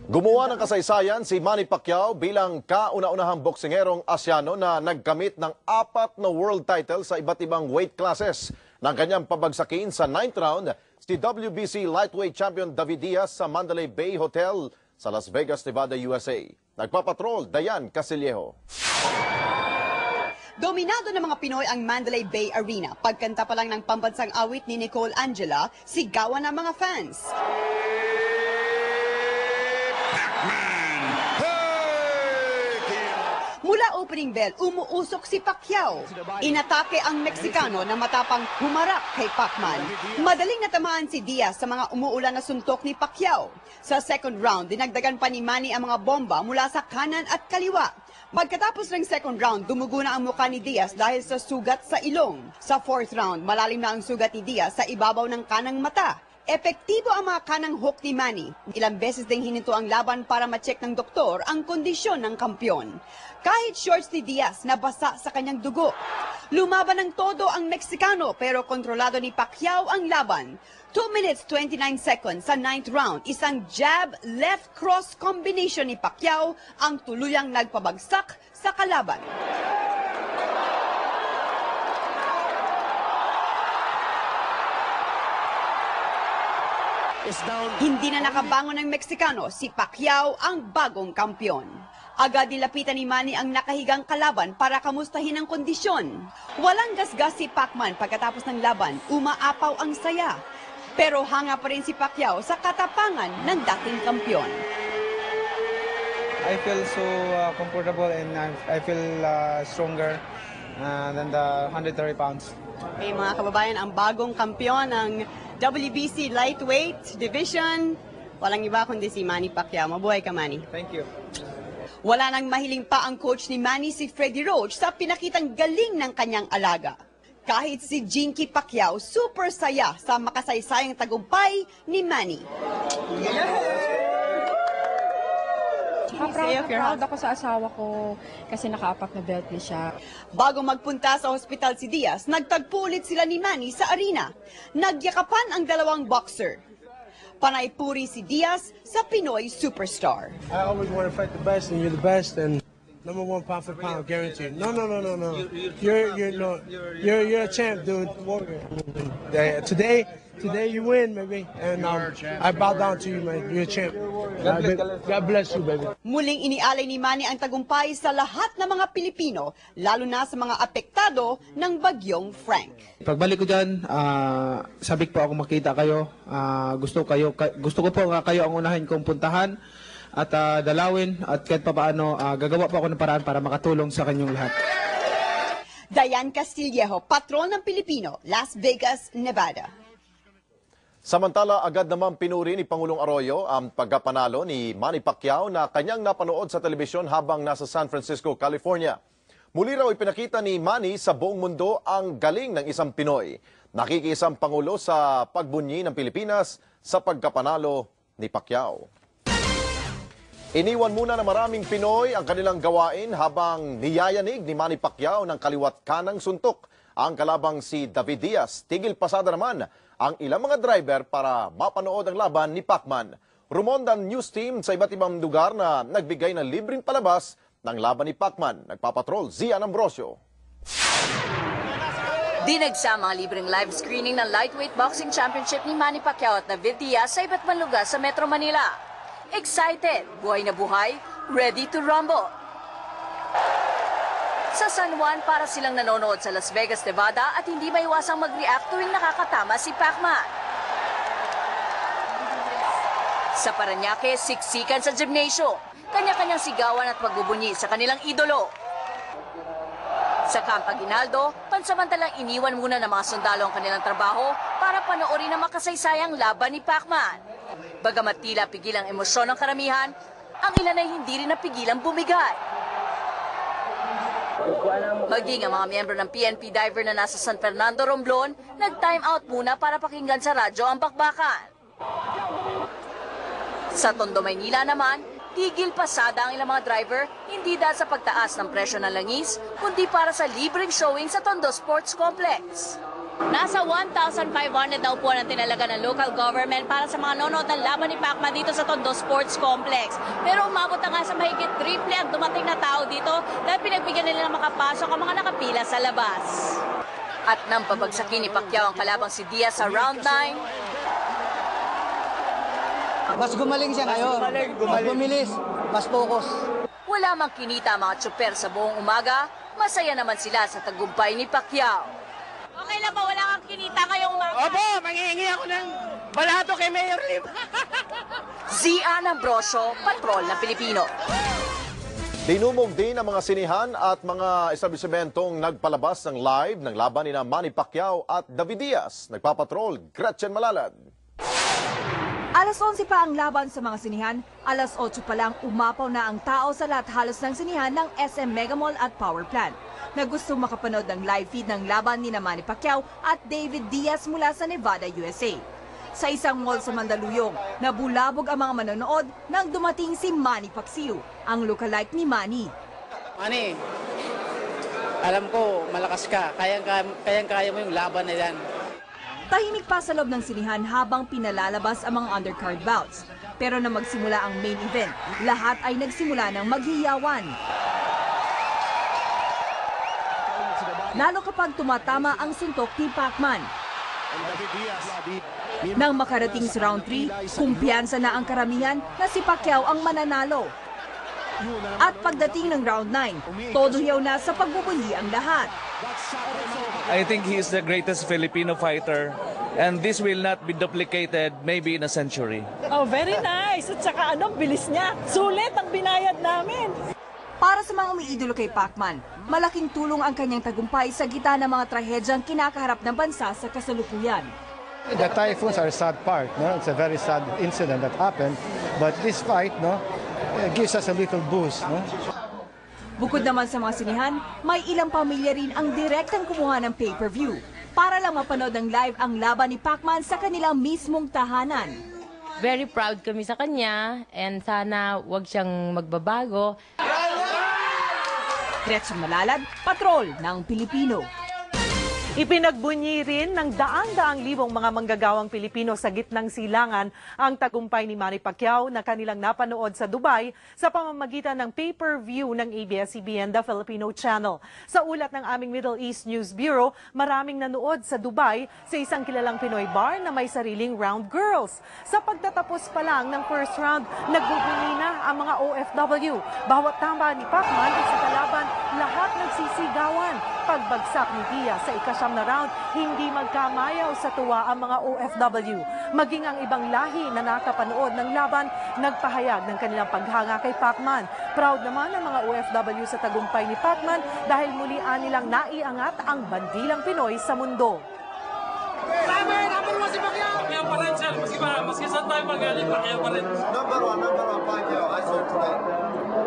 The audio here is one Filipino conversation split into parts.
Gumawa ng kasaysayan si Manny Pacquiao bilang kauna-unahang boksingerong Asyano na nagkamit ng 4 na world title sa iba't ibang weight classes. Nang kanyang pabagsakin sa 9th round, si WBC lightweight champion David Diaz sa Mandalay Bay Hotel sa Las Vegas, Nevada, USA. Nagpapatrol, Dayan Casillejo. Dominado ng mga Pinoy ang Mandalay Bay Arena. Pagkanta pa lang ng pambansang awit ni Nicole Angela, sigawan ng mga fans. Mula opening bell, umuusok si Pacquiao. Inatake ang Meksikano na matapang humarap kay Pacman. Madaling natamaan si Diaz sa mga umuulan na suntok ni Pacquiao. Sa second round, dinagdagan pa ni Manny ang mga bomba mula sa kanan at kaliwa. Pagkatapos ng second round, dumugo na ang mukha ni Diaz dahil sa sugat sa ilong. Sa fourth round, malalim na ang sugat ni Diaz sa ibabaw ng kanang mata. Epektibo ang mga kanang hook ni Manny. Ilang beses ding hininto ang laban para ma-check ng doktor ang kondisyon ng kampiyon. Kahit shorts ni Diaz nabasa sa kanyang dugo. Lumaban ng todo ang Meksikano pero kontrolado ni Pacquiao ang laban. 2 minutes 29 seconds sa 9th round, isang jab left cross combination ni Pacquiao ang tuluyang nagpabagsak sa kalaban. Hindi na nakabangon ng Meksikano, si Pacquiao ang bagong kampiyon. Agad nilapitan ni Manny ang nakahigang kalaban para kamustahin ang kondisyon. Walang gasgas si Pacman pagkatapos ng laban, umaapaw ang saya. Pero hanga pa rin si Pacquiao sa katapangan ng dating kampiyon. I feel so comfortable and I feel stronger than the 130 pounds. Okay, mga kababayan, ang bagong kampiyon ng WBC Lightweight Division. Walang iba kundi si Manny Pacquiao. Mabuhay ka, Manny. Thank you. Wala nang mahiling pa ang coach ni Manny, si Freddie Roach, sa pinakitang galing ng kanyang alaga. Kahit si Jinky Pacquiao, super saya sa makasaysayang tagumpay ni Manny. Proud ako sa asawa ko kasi naka-apat na belt niya siya. Bago magpunta sa hospital si Diaz, nagtagpo ulit sila ni Manny sa arena. Nagyakapan ang dalawang boxer. Panay puri si Diaz sa Pinoy superstar. I always want to fight the best, and you're the best, and number 1 pound for pound, guaranteed. No. You're a champ, dude. Today you win, baby, and I bow down to you, man. You're a champ. God bless you, baby. Muling inialay ni Manny ang tagumpay sa lahat ng mga Pilipino, lalo na sa mga apektado ng bagyong Frank. Pagbalik ko dyan, sabik po ako makita kayo. Gusto ko po kayo ang unahin kong puntahan at dalawin at kahit pa paano gagawa po ako ng paraan para makatulong sa kanyang lahat. Dayan Casillejo, patron ng Pilipino, Las Vegas, Nevada. Samantala, agad naman pinuri ni Pangulong Arroyo ang pagkapanalo ni Manny Pacquiao na kanyang napanood sa telebisyon habang nasa San Francisco, California. Muli raw ipinakita ni Manny sa buong mundo ang galing ng isang Pinoy. Nakikisang Pangulo sa pagbunyi ng Pilipinas sa pagkapanalo ni Pacquiao. Iniwan muna ng maraming Pinoy ang kanilang gawain habang niyayanig ni Manny Pacquiao ng kaliwat kanang suntok ang kalabang si David Diaz. Tigil pasada naman ang ilang mga driver para mapanood ang laban ni Pacman. Rumonda News Team sa iba't ibang lugar na nagbigay ng libreng palabas ng laban ni Pacman. Nagpapatrol, Zian Ambrosio. Dinagsa mga libreng live screening ng lightweight boxing championship ni Manny Pacquiao at David Diaz sa iba't ibang lugar sa Metro Manila. Excited, buhay na buhay, ready to rumble. Sa San Juan, para silang nanonood sa Las Vegas, Nevada at hindi maiwasang mag-react tuwing nakakatama si Pacman. Sa Parañaque, siksikan sa gymnasium, kanya-kanyang sigawan at pagbubunyi sa kanilang idolo. Sa Camp Aguinaldo, pansamantalang iniwan muna ng mga sundalo ang kanilang trabaho para panoorin ang makasaysayang laban ni Pacman. Bagamat tila pigil ang emosyon ng karamihan, ang ilan ay hindi rin napigilang bumigay. Maging ang mga miyembro ng PNP diver na nasa San Fernando, Romblon, nag-time out muna para pakinggan sa radyo ang bakbakan. Sa Tondo, Maynila naman, tigil pasada ang ilang mga driver, hindi dahil sa pagtaas ng presyo ng langis, kundi para sa libreng showing sa Tondo Sports Complex. Nasa 1,500 daw po ang tinalaga ng local government para sa mga nanonood ng laban ni Pacman dito sa Tondo Sports Complex. Pero umabot na nga sa mahigit triple ang dumating na tao dito dahil pinagbigyan nila makapasok ang mga nakapila sa labas. At nang pabagsakin ni Pacquiao ang kalabang si Diaz sa round 9, Mas gumaling siya ngayon. Mas bumilis, mas focus. wala mang kinita ang mga tsuper sa buong umaga, masaya naman sila sa tagumpay ni Pacquiao. Okay lang ba wala kang kinita ngayong umaga? Opo, manghihingi ako ng balato kay Mayor Lim. Zian Ambrosio, Patrol ng Pilipino. Dinumog din ang mga sinihan at mga establishmentong nagpalabas ng live ng laban ni Manny Pacquiao at David Diaz. Nagpapatrol, Gretchen Malalad. Alas 11 pa ang laban sa mga sinihan, alas 8 pa lang umapaw na ang tao sa lahat halos ng sinihan ng SM Mega Mall at Power Plant. Na gusto makapanood ng live feed ng laban ni Manny Pacquiao at David Diaz mula sa Nevada, USA. Sa isang mall sa Mandaluyong, nabulabog ang mga manonood nang dumating si Manny Pacquiao, ang lookalike ni Manny. Manny, alam ko malakas ka, kayang-kaya mo yung laban na yan. Tahimik pa sa loob ng sinihan habang pinalalabas ang mga undercard bouts. Pero na magsimula ang main event, lahat ay nagsimula ng maghiyawan. Lalo kapag tumatama ang suntok ni Pacman. Nang makarating sa round 3, kumpiyansa na ang karamihan na si Pacquiao ang mananalo. At pagdating ng round 9, todo hiyaw na sa pagbubunyi ang lahat. I think he is the greatest Filipino fighter and this will not be duplicated maybe in a century. Oh, very nice. At saka bilis niya. Sulit ang binayad namin. Para sa mga umiidolo kay Pacman, malaking tulong ang kanyang tagumpay sa gitna ng mga trahedyang kinakaharap ng bansa sa kasalukuyan. The typhoons are a sad part. No? It's a very sad incident that happened. But this fight gives us a little boost. No? Bukod naman sa mga sinihan, may ilang pamilya rin ang direktang kumuha ng pay-per-view para lang mapanood ng live ang laban ni Pacman sa kanilang mismong tahanan. Very proud kami sa kanya and sana wag siyang magbabago. Gretchen Malalad, Patrol ng Pilipino. Ipinagbunyi rin ng daang-daang libong mga manggagawang Pilipino sa gitnang silangan ang tagumpay ni Manny Pacquiao na kanilang napanood sa Dubai sa pamamagitan ng pay-per-view ng ABS-CBN The Filipino Channel. Sa ulat ng aming Middle East News Bureau, maraming nanood sa Dubai sa isang kilalang Pinoy bar na may sariling round girls. Sa pagtatapos pa lang ng first round, nagbubunyi na ang mga OFW. Bawat tama ni Pacman at sa kalaban, lahat nagsisigawan. Pagbagsak ni Diaz sa ikasyam na round, hindi magkamayaw sa tuwa ang mga OFW. Maging ang ibang lahi na nakapanood ng laban, nagpahayag ng kanilang paghanga kay Pacman. Proud naman ang mga OFW sa tagumpay ni Pacman dahil muli nilang naiangat ang bandilang Pinoy sa mundo. Pacquiao pa rin, sir. Maski saan tayo magaling, Pacquiao pa rin. Number one, Pacquiao. I saw today.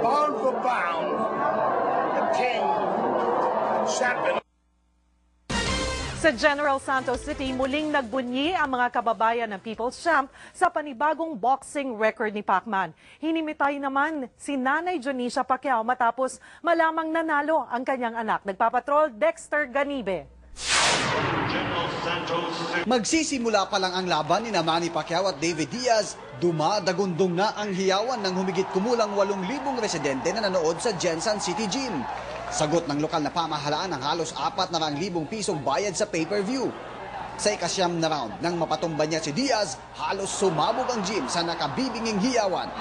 Pound for pound, the king, champion. Sa General Santos City, muling nagbunyi ang mga kababayan ng People's Champ sa panibagong boxing record ni Pacman. Hinimitay naman si Nanay Dionisia Pacquiao matapos malamang nanalo ang kanyang anak. Nagpapatrol, Dexter Ganibe. Magsisimula pa lang ang laban ni Manny Pacquiao at David Diaz, dumadagundong na ang hiyawan ng humigit kumulang 8,000 residente na nanood sa Jensen City Gym. Sagot ng lokal na pamahalaan ng halos 400,000 pisong bayad sa pay-per-view. Sa ikasyam na round, nang mapatumba niya si Diaz, halos sumabog ang gym sa nakabibinging hiyawan.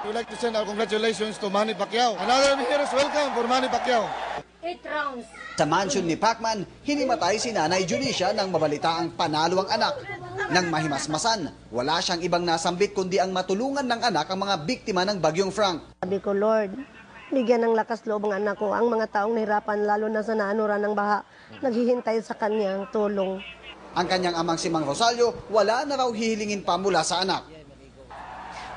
We'd like to send our congratulations to Manny Pacquiao. Another hero's welcome for Manny Pacquiao. 8 rounds. Sa mansion ni Pacman, hinimatay si Nanay Dionisia nang mabalita ang panalo ang anak. Nang mahimasmasan, wala siyang ibang nasambit kundi ang matulungan ng anak ang mga biktima ng Bagyong Frank. Sabi ko, Lord, bigyan ng lakas loob ang anak ko, ang mga taong nahirapan lalo na sa naanuran ng baha, naghihintay sa kanyang tulong. Ang kanyang amang si Mang Rosalio, wala na raw hihilingin pa mula sa anak.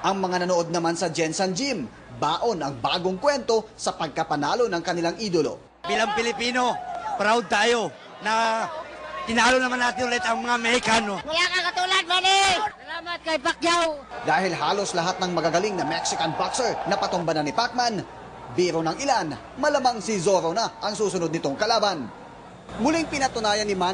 Ang mga nanood naman sa Jensen Gym, baon ang bagong kwento sa pagkapanalo ng kanilang idolo. Bilang Pilipino, proud tayo na tinalo naman natin ulit ang mga Mexicano. Wala kang katulad, Manny! Salamat kay Pacquiao! Dahil halos lahat ng magagaling na Mexican boxer na patumba na ni Pacman, biro ng ilan, malamang si Zorro na ang susunod nitong kalaban. Muling pinatunayan ni Manny